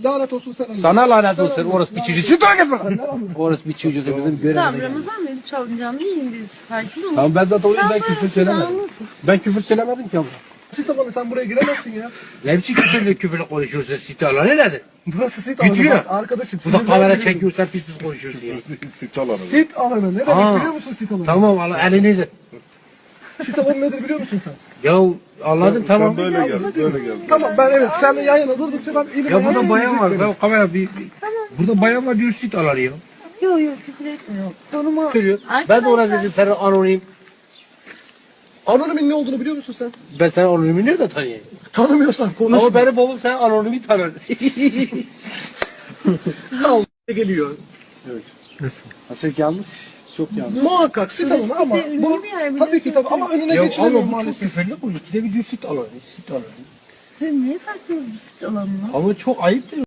Lanet olsun sana. Sana lanet Sana olsun. lanet. Orası bir çocuğu. Sit down git. Orası bir çocuğu. Bizim Tamam görevimiz. Ramazan Bey lütfen hocam yiyin biz. Sakin olun. Tamam ben zaten o yüzden Ben küfür parasını söylemedim. almadım. Ben küfür söylemedim ki ama. Sit alanı sen buraya giremezsin ya. Ne biçim küfürle konuşuyorsun? Sit alanı nedir? Burası sit alanı. Gidiyor. Bak arkadaşım. Burada sizin kamera ben biliyorum. çekiyorsan pis pis konuşuyorsun ya. Sit alanı. Sit alanı. Ne demek Aa. biliyor musun sit alanı? Tamam Allah elinidir. Sit alanı nedir biliyor musun sen? Ya anladım tamam. Sen böyle gel, böyle gel. Tamam ben evet senle yan yana durdukça ben elim Ya ayağım burada bayan var. yürüyecek Ben kamera Burada bayan var diyor sit alanı ya. Yok yok küfür etmiyor. Konuma... Görüyor. Ben de ona dedim sen anonim. benim. Anonimin ne olduğunu biliyor musun sen? Ben sen anonimi nerede tanıyayım? Tanımıyorsan konuş. Ama benim babam sen anonimi tanır. Al geliyor. Nasıl yanlış? Çok yanlış. Muhakkak sit alanı ama ünlü bu bir yer, tabii ki tabii ama önüne Ya geçilemiyor ama bu çok maalesef. küfürlü bu. İkide bir diyor sit alanı. Sit alanı. Siz niye takıyorsunuz bu sit alanına? Ama çok ayıp değil mi?